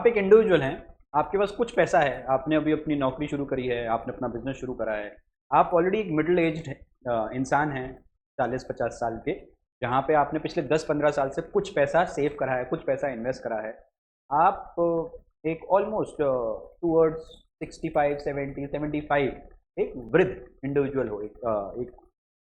आप एक इंडिविजुअल हैं, आपके पास कुछ पैसा है, आपने अभी अपनी नौकरी शुरू करी है, आपने अपना बिजनेस शुरू करा है, आप ऑलरेडी एक मिडिल एज्ड इंसान हैं, 40-50 साल के, जहाँ पे आपने पिछले 10-15 साल से कुछ पैसा सेव करा है, कुछ पैसा इन्वेस्ट करा है। आप एक ऑलमोस्ट टूवर्ड्स 65, 70, 75 एक वृद्ध इंडिविजुअल हो, एक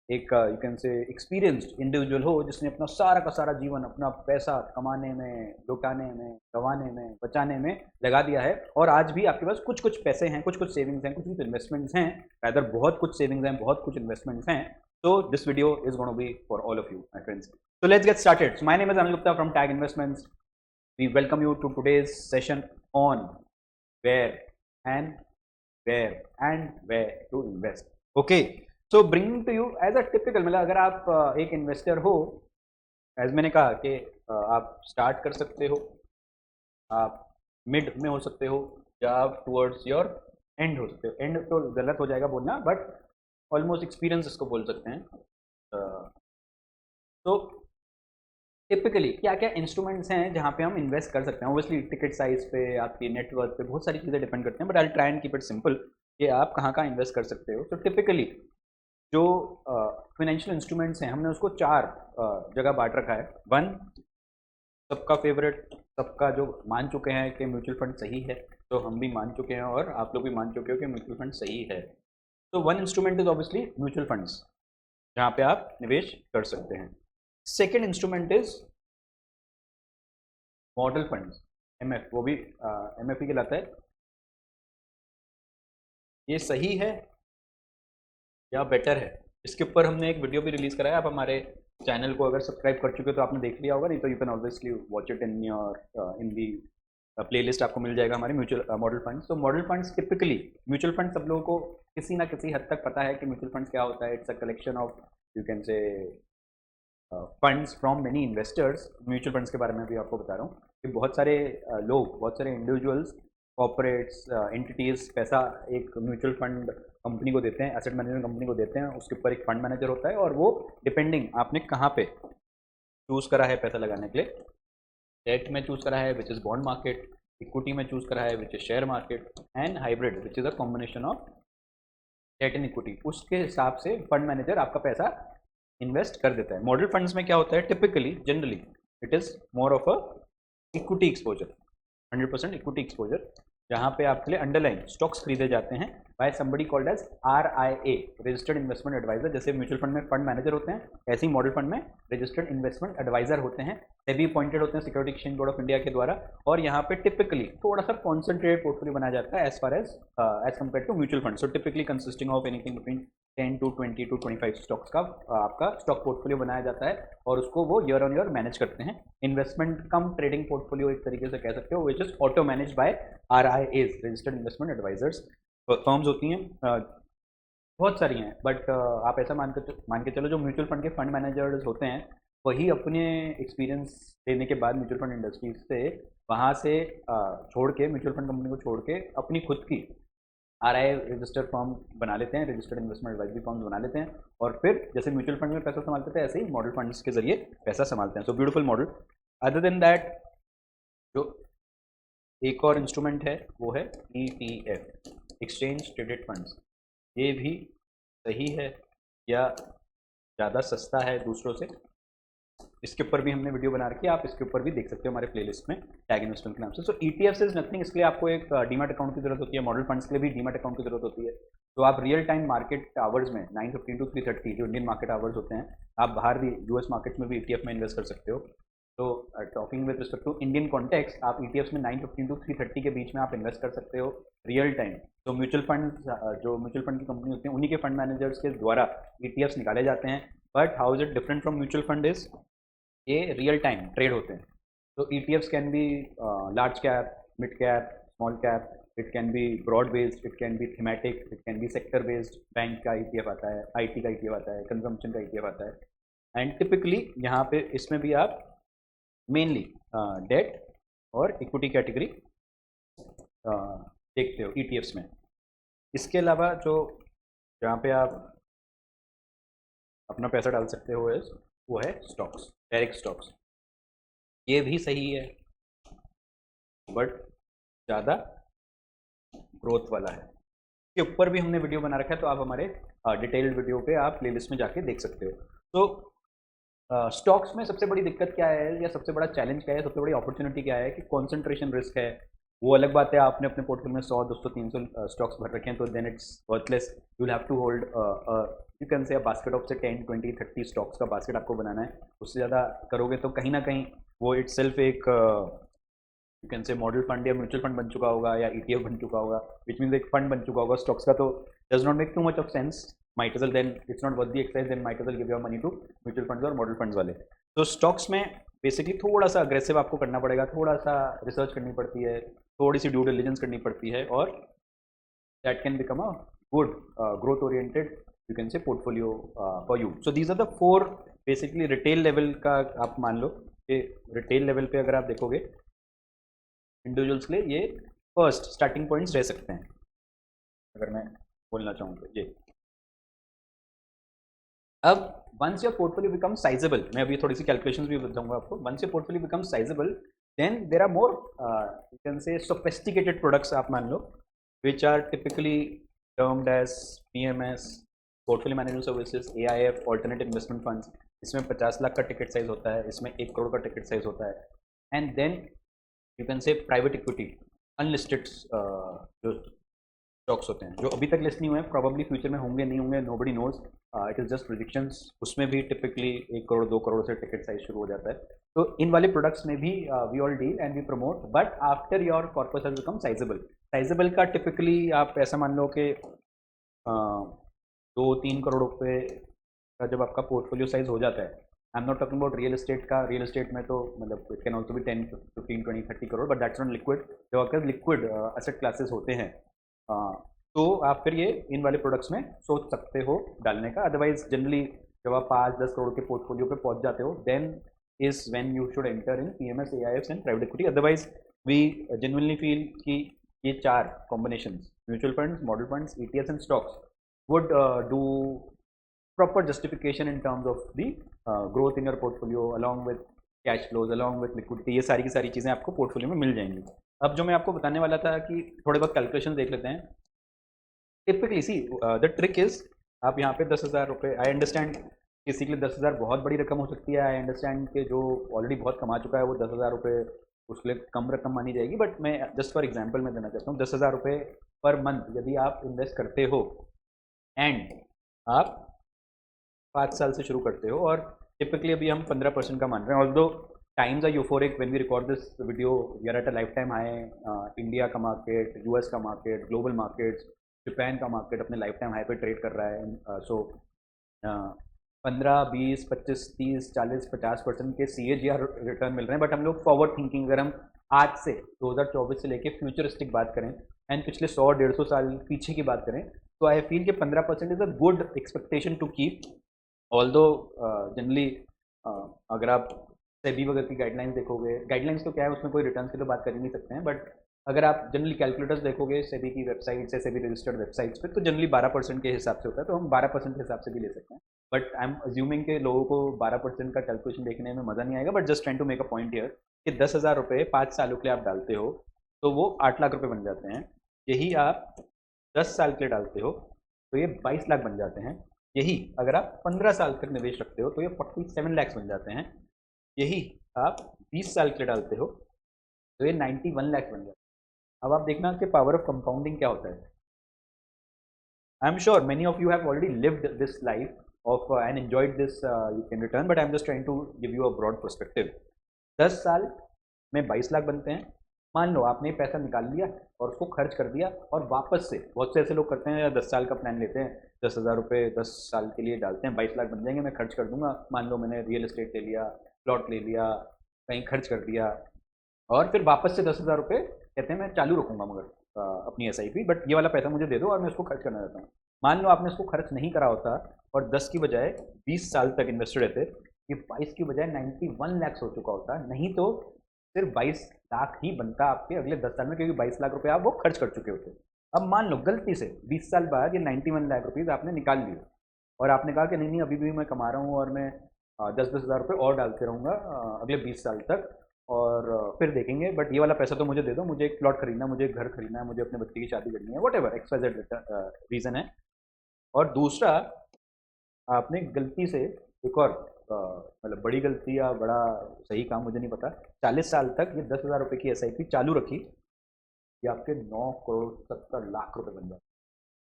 एक यू कैन से एक्सपीरियंस्ड इंडिविजुअल हो, जिसने अपना सारा का सारा जीवन अपना पैसा कमाने में, लुटाने में, गंवाने में, बचाने में लगा दिया है, और आज भी आपके पास कुछ कुछ पैसे हैं, कुछ कुछ सेविंग्स हैं, कुछ कुछ इन्वेस्टमेंट्स हैं, रादर बहुत कुछ सेविंग्स हैं, बहुत कुछ इन्वेस्टमेंट्स हैं। So this video is going to be for all of you, my friends. So let's get started. So my name is Anil Gupta from Tag Investments. We welcome you to today's session on where where to invest. Okay. So bringing to you as a typical, मतलब अगर आप एक investor हो, as मैंने कहा कि आप start कर सकते हो, आप मिड में हो सकते हो, या आप टुवर्ड्स योर एंड हो सकते हो। एंड तो गलत हो जाएगा बोलना, बट ऑलमोस्ट एक्सपीरियंस इसको बोल सकते हैं। तो टिपिकली क्या क्या इंस्ट्रूमेंट्स हैं जहाँ पे हम इन्वेस्ट कर सकते हैं। ओबियसली टिकट साइज पे, आपकी नेटवर्क पे बहुत सारी चीज़ें डिपेंड करते हैं, but I try and keep it simple कि आप कहाँ कहाँ इन्वेस्ट कर सकते हो। तो टिपिकली जो फाइनेंशियल इंस्ट्रूमेंट्स हैं, हमने उसको 4 जगह बांट रखा है। 1, सबका फेवरेट, सबका जो मान चुके हैं कि म्यूचुअल फंड सही है, तो हम भी मान चुके हैं और आप लोग भी मान चुके हो कि म्यूचुअल फंड सही है। तो 1 instrument is obviously mutual funds, जहाँ पे आप निवेश कर सकते हैं। Second instrument is model funds, MF, वो भी एमएफ ही कहलाता है। ये सही है या बेटर है, इसके ऊपर हमने एक वीडियो भी रिलीज़ कराया। आप हमारे चैनल को अगर सब्सक्राइब कर चुके हो तो आपने देख लिया होगा, नहीं तो you can obviously watch it in your in the playlist, आपको मिल जाएगा हमारे म्यूचुअल मॉडल फंड्स। तो model funds typically, mutual fund सब लोगों को किसी ना किसी हद तक पता है कि म्यूचुअल फंड्स क्या होता है। It's a collection of, you can से, funds from many investors. Mutual funds के बारे में भी आपको बता रहा हूँ कि बहुत सारे लोग, बहुत सारे इंडिविजुअल्स, कॉर्पोरेट्स, एंटिटीज़ पैसा एक म्यूचुअल फंड कंपनी को देते हैं, एसेट मैनेजमेंट कंपनी को देते हैं। उसके ऊपर एक फंड मैनेजर होता है, और वो डिपेंडिंग आपने कहाँ पे चूज़ करा है पैसा लगाने के लिए, डेट में चूज़ करा है which is bond market, equity में चूज़ करा है which is share market, and hybrid which is a combination of debt and equity, उसके हिसाब से फंड मैनेजर आपका पैसा इन्वेस्ट कर देता है। मॉडल फंड्स में क्या होता है typically, generally it is more of a equity exposure, 100% equity exposure, जहाँ पे आपके लिए अंडरलाइन स्टॉक्स खरीदे जाते हैं by somebody called as RIA, registered investment advisor. जैसे म्यूचुअल फंड में फंड मैनेजर होते हैं, ऐसे ही मॉडल फंड में रजिस्टर्ड इन्वेस्टमेंट एडवाइजर होते हैं, सेबी अपॉइंटेड होते हैं security exchange board of India के द्वारा। और यहाँ पे टिपिकली थोड़ा सा कॉन्सेंट्रेटेड पोर्टफोलियो बनाया जाता है as far as compare to mutual fund. So typically consisting of anything between 10 to 20 to 25 stocks का आपका स्टॉक पोर्टफोलियो बनाया जाता है, और उसको वो ईयर ऑन ईयर मैनेज करते हैं। इन्वेस्टमेंट कम ट्रेडिंग पोर्टफोलियो एक तरीके से कह सकते हो, which is auto manage by RIAs, registered investment advisors. Firms होती हैं, बहुत सारी हैं, बट आप ऐसा मान के चलो, जो म्यूचुअल फंड के फंड मैनेजर्स होते हैं, वही अपने एक्सपीरियंस लेने के बाद म्यूचुअल फंड इंडस्ट्री से, वहाँ से छोड़ के, म्यूचुअल फंड कंपनी को छोड़ के अपनी खुद की RIA रजिस्टर्ड फॉर्म बना लेते हैं, रजिस्टर्ड इन्वेस्टमेंट एडवाइजरी फॉर्म बना लेते हैं, और फिर जैसे म्यूचुअल फंड में पैसा संभालते थे, ऐसे ही मॉडल फंड्स के जरिए पैसा संभालते हैं। So beautiful model. Other than that, जो एक और इंस्ट्रूमेंट है वो है ETF, एक्सचेंज ट्रेडेड फंड्स। ये भी सही है या ज़्यादा सस्ता है दूसरों से, इसके ऊपर भी हमने वीडियो बना रखी है, आप इसके ऊपर भी देख सकते हो हमारे प्लेलिस्ट में, टैग इन्वेस्टमेंट के नाम से। सो ETF इज नथिंग, इसके लिए आपको एक डीमैट अकाउंट की जरूरत होती है। मॉडल फंड्स के लिए भी डीमैट अकाउंट की जरूरत होती है। तो आप रियल टाइम मार्केट आवर्स में 9:15 to 3:30 जो इंडियन मार्केट आवर्स होते हैं, आप बाहर भी US मार्केट में भी ETF में इन्वेस्ट कर सकते हो। तो talking with respect to Indian context, आप ETFs में 9:15 to 3:30 के बीच में आप इन्वेस्ट कर सकते हो रियल टाइम। तो म्यूचुअल फंड, जो म्यूचुअल फंड की कंपनी होती है, उन्हीं के फंड मैनेजर्स के द्वारा ETFs निकाले जाते हैं। But how is it different from mutual fund is, ये रियल टाइम ट्रेड होते हैं। तो ETFs can be large cap, mid cap, small cap, it can be broad based, it can be thematic, it can be sector based. Bank का ETF आता है, IT का ETF आता है, कंजम्पशन का ETF आता है, एंड टिपिकली यहाँ पे इसमें भी आप मेनली डेट और इक्विटी कैटेगरी देखते हो ETFs में। इसके अलावा जो, जहाँ पे आप अपना पैसा डाल सकते हो वो है स्टॉक्स, डायरेक्ट स्टॉक्स। ये भी सही है, बट ज़्यादा ग्रोथ वाला है। के ऊपर भी हमने वीडियो बना रखा है, तो आप हमारे डिटेल्ड वीडियो पे आप प्लेलिस्ट में जाके देख सकते हो। तो स्टॉक्स में सबसे बड़ी दिक्कत क्या है या सबसे बड़ा चैलेंज क्या है, सबसे बड़ी अपॉर्चुनिटी क्या है कि कॉन्सेंट्रेशन रिस्क है। वो अलग बात है, आपने अपने पोर्टफोलियो में 100 200 300 स्टॉक्स भर रखे हैं, तो then it's worthless. You will have to hold you can say basket of say 10 20 30 stocks का बास्केट आपको बनाना है। उससे ज़्यादा करोगे तो कहीं ना कहीं वो इट्सेल्फ एक यू कैन से मॉडल फंड या म्यूचुअल फंड बन चुका होगा या ETF बन चुका होगा, विच मीन्स एक फंड बन चुका होगा स्टॉक्स का, तो does not make too much of sense. Might as well then it's not worth the exercise, then might as well give your money to mutual funds और मॉडल फंड्स वाले। तो stocks में basically थोड़ा सा aggressive आपको करना पड़ेगा, थोड़ा सा रिसर्च करनी पड़ती है, थोड़ी सी ड्यू डिलिजेंस करनी पड़ती है, और that can become a good growth oriented you can say portfolio for you. So these are the 4 basically retail level का। आप मान लो कि रिटेल लेवल पे अगर आप देखोगे इंडिविजुअल्स के लिए ये फर्स्ट स्टार्टिंग पॉइंट्स रह सकते हैं, अगर मैं बोलना चाहूँ तो ये। अब once your portfolio become sizeable, मैं अभी थोड़ी सी कैलकुलेशंस भी बताऊंगा आपको। Once your portfolio become sizeable, then there are more you can say sophisticated products आप मान लो, which are typically termed as PMS, portfolio management services, AIF, alternative investment funds. इसमें 50 लाख का टिकट साइज होता है, इसमें 1 करोड़ का टिकट साइज होता है। And then you can say private equity, unlisted जो स्टॉक्स होते हैं, जो अभी तक लिस्ट नहीं हुए हैं, प्रॉब्ली फ्यूचर में होंगे नहीं होंगे, nobody knows, it is just predictions. उसमें भी टिपिकली 1 करोड़ 2 करोड़ से टिकट साइज शुरू हो जाता है। तो इन वाले प्रोडक्ट्स में भी we all deal and we promote, but after your corpus has become sizeable. Sizeable का टिपिकली आप ऐसा मान लो कि 2-3 करोड़ रुपये का जब आपका पोर्टफोलियो साइज हो जाता है, I am not talking about real estate का। रियल एस्टेट में तो मतलब it can also be 10 15 20 30 crore, but that's not liquid. जो अगर लिक्विड एसेट क्लासेस होते हैं, तो आप फिर ये इन वाले प्रोडक्ट्स में सोच सकते हो डालने का। अदरवाइज जनरली जब आप 5-10 करोड़ के पोर्टफोलियो पे पहुंच जाते हो, then is when you should enter in PMS, AIFs and private equity. Otherwise we genuinely feel कि ये 4 combinations, mutual funds, model funds, ETFs and stocks, would do proper justification in terms of the growth in your portfolio along with cash flows, along with liquidity। ये सारी की सारी चीज़ें आपको portfolio में मिल जाएंगी। अब जो मैं आपको बताने वाला था कि थोड़े बहुत कैलकुलेशन देख लेते हैं। Typically see the trick is, आप यहाँ पे 10,000 रुपये, आई अंडरस्टैंड किसी के लिए 10,000 बहुत बड़ी रकम हो सकती है, आई अंडरस्टैंड कि जो ऑलरेडी बहुत कमा चुका है वो 10,000 रुपये उसके लिए कम रकम मानी जाएगी, बट मैं जस्ट फॉर एग्जाम्पल मैं देना चाहता हूँ 10,000 रुपये पर मंथ यदि आप इन्वेस्ट करते हो एंड आप 5 साल से शुरू करते हो, और टिपिकली अभी हम 15% का मान रहे हैं। Although times are euphoric when we record this video, we are at a lifetime high. India का मार्केट, US का मार्केट, ग्लोबल मार्केट्स, जापान का मार्केट अपने लाइफ टाइम हाई पे ट्रेड कर रहा है। सो 15 20 25 30 40 50% के CAGR रिटर्न मिल रहे हैं। बट हम लोग फॉरवर्ड थिंकिंग, अगर हम आज से 2024 से लेके फ्यूचरिस्टिक बात करें एंड पिछले 100-150 साल पीछे की बात करें, तो आई फील कि 15% is a good expectation to keep. Although generally अगर आप सेबी वगैरह की गाइडलाइंस देखोगे, गाइडलाइंस तो क्या है, उसमें कोई रिटर्न की तो बात कर ही नहीं सकते हैं, बट अगर आप जनरली कैलकुलेटर्स देखोगे सेबी की वेबसाइट से, सेबी रजिस्टर्ड वेबसाइट्स पे, तो जनरली 12% के हिसाब से होता है, तो हम 12% के हिसाब से भी ले सकते हैं। बट आई एम अज्यूमिंग के लोगों को 12% का कैलकुलेशन देखने में मज़ा नहीं आएगा, but just trying to make a point here कि 10,000 रुपये 5 सालों के लिए आप डालते हो तो वो 8 लाख रुपये बन जाते हैं। यही आप 10 साल के लिए डालते हो तो ये 22 लाख बन जाते हैं। यही अगर आप 15 साल तक निवेश रखते हो तो ये 47 लाख बन जाते हैं। यही आप 20 साल के लिए डालते हो तो ये 91 लाख बन जाते हैं। अब आप देखना कि पावर ऑफ कंपाउंडिंग क्या होता है। I am sure many of you have already lived this life of and enjoyed this you can return, but I'm just trying to give you a broad perspective। 10 साल में 22 लाख बनते हैं। मान लो आपने पैसा निकाल लिया और उसको खर्च कर दिया, और वापस से बहुत से ऐसे लोग करते हैं 10 साल का प्लान लेते हैं, 10,000 रुपये 10 साल के लिए डालते हैं, 22 लाख बन जाएंगे, मैं खर्च कर दूंगा। मान लो मैंने रियल एस्टेट ले लिया, प्लॉट ले लिया, कहीं खर्च कर दिया, और फिर वापस से 10,000 रुपये कहते हैं मैं चालू रखूँगा मगर अपनी SIP, बट ये वाला पैसा मुझे दे दो और मैं उसको खर्च करना चाहता हूँ। मान लो आपने उसको खर्च नहीं करा होता और 10 की बजाय 20 साल तक इन्वेस्टेड रहते, ये 22 की बजाय 91 लाख हो चुका होता, नहीं तो सिर्फ 22 लाख ही बनता आपके अगले 10 साल में, क्योंकि 22 लाख रुपए आप वो खर्च कर चुके होते। अब मान लो गलती से 20 साल बाद ये 91 लाख रुपीज़ आपने निकाल लिए और आपने कहा कि नहीं अभी भी मैं कमा रहा हूँ और मैं 10-10 हज़ार रुपये और डालते रहूँगा अगले 20 साल तक, और फिर देखेंगे। बट ये वाला पैसा तो मुझे दे दो, मुझे एक प्लॉट खरीदना है, मुझे एक घर खरीदना है, मुझे अपने बच्चे की शादी करनी है, वट एवर XYZ रीज़न है। और दूसरा, आपने गलती से एक और मतलब बड़ी गलती या बड़ा सही काम मुझे नहीं पता, 40 साल तक ये 10,000 रुपये की SIP चालू रखी, ये आपके 9 करोड़ 70 लाख रुपए बन जाए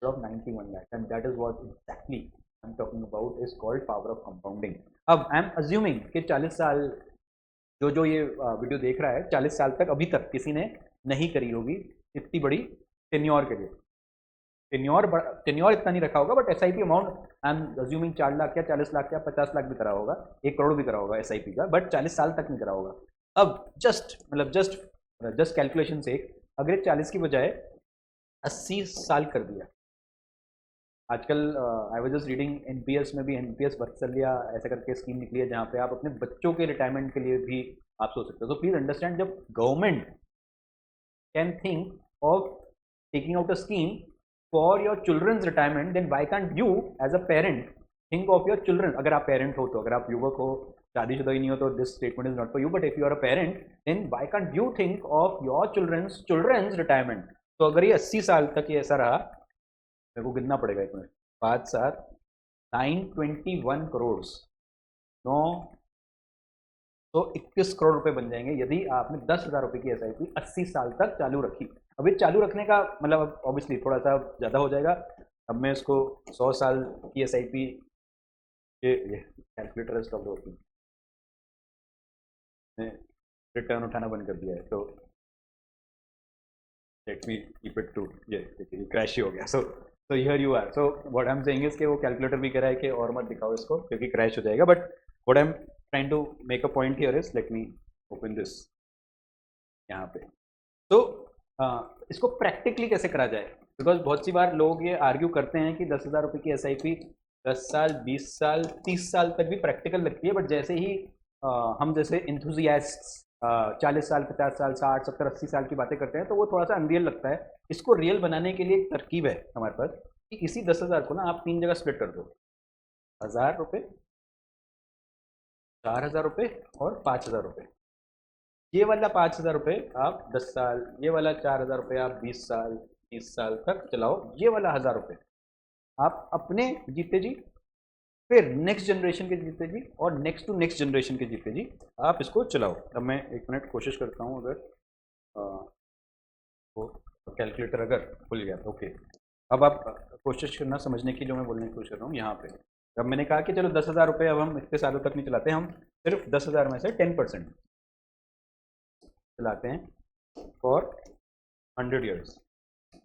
of 91 lakh, and that is what exactly I am talking about is called power of compounding. अब आई एम अज्यूमिंग कि 40 साल जो ये वीडियो देख रहा है 40 साल तक अभी तक किसी ने नहीं करी होगी इतनी बड़ी टेन्योर के लिए। टेन्योर इतना नहीं रखा होगा, but SIP amount I am assuming 4 lakh या 40 लाख या 50 लाख भी करा होगा, 1 करोड़ भी करा होगा SIP का, बट 40 साल तक नहीं करा होगा। अब जस्ट कैलकुलेशन से अगर 40 की बजाय 80 साल कर दिया, आजकल I was just reading NPS में भी NPS वत्सल्य ऐसा करके स्कीम निकली है जहाँ पे आप अपने बच्चों के रिटायरमेंट के लिए भी आप सोच सकते हो। तो प्लीज अंडरस्टैंड, जब government can think of taking out a scheme for your children's retirement, then why can't you as a parent think of your children. अगर आप पेरेंट हो तो, अगर आप युवक हो, शादीशुदा ही नहीं हो तो this statement is not for you, but if you are a parent then why can't you think of your children's retirement. तो अगर ये 80 साल तक ये ऐसा रहा, मेरे को गिनना पड़ेगा एक मिनट, 5 7 921 करोड़ 921 करोड़ रुपए बन जाएंगे यदि आपने 10,000 रुपये की SIP 80 साल तक चालू रखी। अब ये चालू रखने का मतलब ऑब्वियसली थोड़ा सा ज़्यादा हो जाएगा। अब मैं इसको 100 साल की SIP, ये कैलकुलेटर स्टॉप होती है, रिटर्न उठाना बंद कर दिया है, तो let me keep it to, ये क्रैश ही हो गया। So here you are. So what I am saying is कि वो कैलकुलेटर भी कह रहा है कि और मत दिखाओ इसको क्योंकि क्रैश हो जाएगा, but what I am trying to make a point here is, let me open this यहाँ पे। तो इसको प्रैक्टिकली कैसे करा जाए, बिकॉज बहुत सी बार लोग ये आर्ग्यू करते हैं कि 10,000 रुपये की SIP 10 साल 20 साल 30 साल तक भी प्रैक्टिकल लगती है, बट जैसे ही हम जैसे इंथुजियास्ट्स 40 साल 50 साल 60 70 80 साल की बातें करते हैं तो वो थोड़ा सा अनरियल लगता है। इसको रियल बनाने के लिए एक तरकीब है हमारे पास कि इसी 10,000 को ना आप 3 जगह स्प्लिट कर दो, 1,000 रुपये, 4,000 रुपये और 5,000 रुपये। ये वाला 5,000 रुपये आप 10 साल, ये वाला 4,000 रुपये आप 20 साल 30 साल तक चलाओ, ये वाला 1,000 रुपये आप अपने जीते जी, फिर नेक्स्ट जनरेशन के जीते जी और नेक्स्ट टू नेक्स्ट जनरेशन के जीते जी आप इसको चलाओ। अब मैं एक मिनट कोशिश करता हूँ, अगर वो कैलकुलेटर अगर खुल गया ओके। अब आप कोशिश करना समझने की जो मैं बोलने की कोशिश कर रहा हूँ यहाँ पे। अब मैंने कहा कि चलो 10,000 रुपये अब हम इतने सालों तक नहीं चलाते, हम सिर्फ 10,000 में से 10% चलाते हैं फॉर 100 ईयर्स,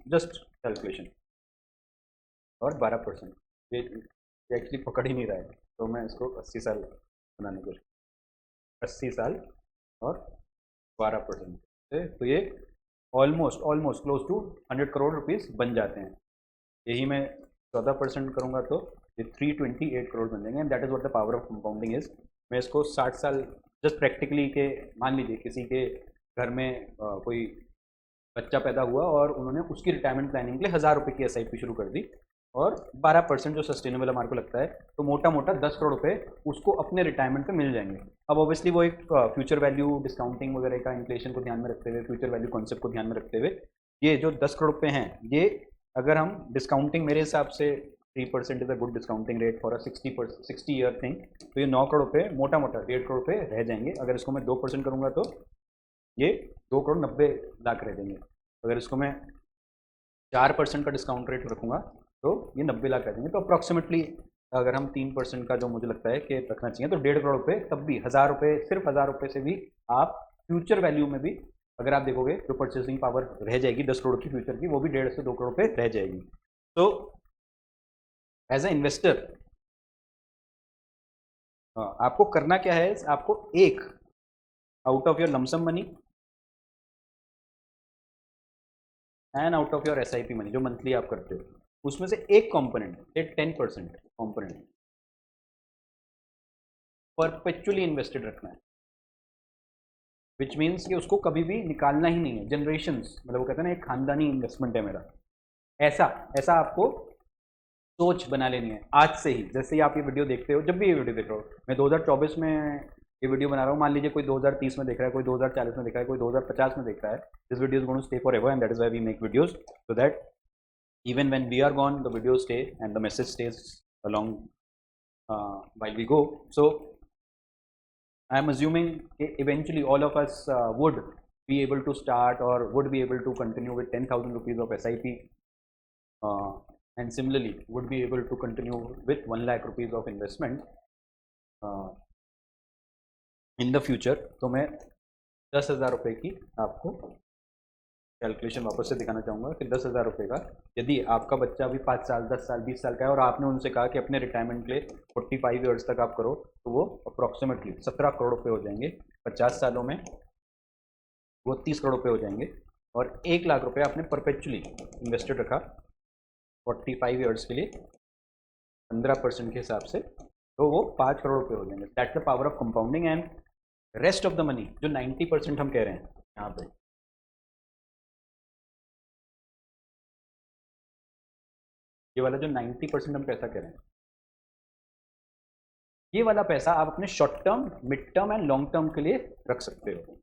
जस्ट कैलकुलेशन, और 12%। ये एक्चुअली पकड़ ही नहीं रहा है, तो मैं इसको 80 साल बनाने की 80 साल और 12%, तो ये almost close to 100 crore rupees बन जाते हैं। यही मैं 14% करूँगा तो ये 328 करोड़ बन जाएंगे, and that is what the power of compounding is. मैं इसको 60 साल जस्ट प्रैक्टिकली के, मान लीजिए किसी के घर में कोई बच्चा पैदा हुआ और उन्होंने उसकी रिटायरमेंट प्लानिंग के लिए 1,000 रुपये की SIP शुरू कर दी और 12% जो सस्टेनेबल हमारे को लगता है, तो मोटा मोटा 10 करोड़ रुपये उसको अपने रिटायरमेंट पे मिल जाएंगे। अब ऑब्वियसली वो एक फ्यूचर वैल्यू डिस्काउंटिंग वगैरह का, इन्फ्लेशन को ध्यान में रखते हुए, फ्यूचर वैल्यू कॉन्सेप्ट को ध्यान में रखते हुए, ये जो 10 करोड़ रुपये हैं, ये अगर हम डिस्काउंटिंग, मेरे हिसाब से 3% is a good discounting rate for a 60 year thing, तो ये 9 करोड़ रुपये मोटा मोटा 1.5 करोड़ रुपये रह जाएंगे। अगर इसको मैं 2% करूँगा तो ये 2 करोड़ 90 लाख रह जाएंगे। अगर इसको मैं 4% का डिस्काउंट रेट रखूँगा तो ये 90 लाख रह जाएंगे। तो अप्रॉक्सीमेटली अगर हम 3% का जो मुझे लगता है कि रखना चाहिए तो 1.5 करोड़ रुपये, तब भी 1,000 रुपये, सिर्फ 1,000 रुपये से भी आप फ्यूचर वैल्यू में भी अगर आप देखोगे जो परचेसिंग पावर रह जाएगी 10 करोड़ की फ्यूचर की, वो भी 1.5 से 2 करोड़ रुपये रह जाएगी। तो एज ए इन्वेस्टर आपको करना क्या है, आपको एक out of your lump sum money and out of your SIP money जो मंथली आप करते हो, उसमें से एक कंपोनेंट, एक 10% कंपोनेंट परपेचुअली इन्वेस्टेड रखना है, विच मीन्स कि उसको कभी भी निकालना ही नहीं है। जनरेशंस, मतलब वो कहते हैं ना एक खानदानी इन्वेस्टमेंट है मेरा, ऐसा आपको सोच बना लेनी है आज से ही। जैसे ही आप ये वीडियो देखते हो, जब भी ये वीडियो देख रहे हो, मैं 2024 में ये वीडियो बना रहा हूँ, मान लीजिए कोई 2030 में देख रहा है, कोई 2040 में देख रहा है, कोई 2050 में देख रहा है, this video is going to stay forever, and that is why we make videos, so that even when we are gone the video stay and the message stays along while we go. So I am assuming eventually all of us would be able to start or would be able to continue with 10,000 rupees of SIP, and similarly would be able to continue with 1 lakh rupees of investment in the future. तो मैं 10,000 रुपये की आपको calculation वापस से दिखाना चाहूँगा कि 10,000 रुपये का, यदि आपका बच्चा अभी 5 साल 10 साल 20 साल का है और आपने उनसे कहा कि अपने रिटायरमेंट के लिए 45 ईयर्स तक आप करो, तो वो अप्रॉक्सीमेटली 17 करोड़ रुपये हो जाएंगे। 50 सालों में वो 30 करोड़ रुपये हो जाएंगे, और 1 लाख रुपये आपने परपेचुअली इन्वेस्टेड रखा 45 ईयर्स के लिए 15% के हिसाब से, तो वो 5 करोड़ रुपये हो जाएंगे। That's the power of compounding. And rest of the money जो 90% हम कह रहे हैं यहाँ पे, ये वाला जो 90% हम पैसा कह रहे हैं, ये वाला पैसा आप अपने short term, mid term and long term के लिए रख सकते हो।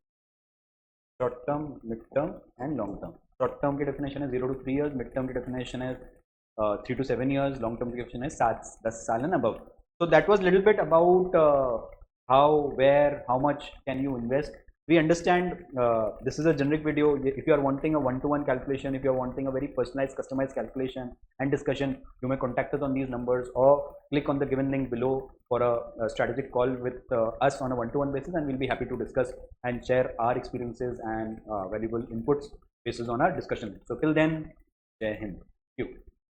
Short term, mid term and long term. Short term की डेफिनेशन है 0 to 3 years, मिड टर्म की डेफिनेशन है 3 to 7 years, लॉन्ग टर्म की डेफिनेशन है 7-10 साल and above. So that was little bit about how, where, how much can you invest. We understand this is a generic video. If you are wanting a one-to-one calculation, if you are wanting a very personalized, customized calculation and discussion, you may contact us on these numbers or click on the given link below for a strategic call with us on a one-to-one basis, and we'll be happy to discuss and share our experiences and valuable inputs based on our discussion. So till then, Jai Hind. Thank you.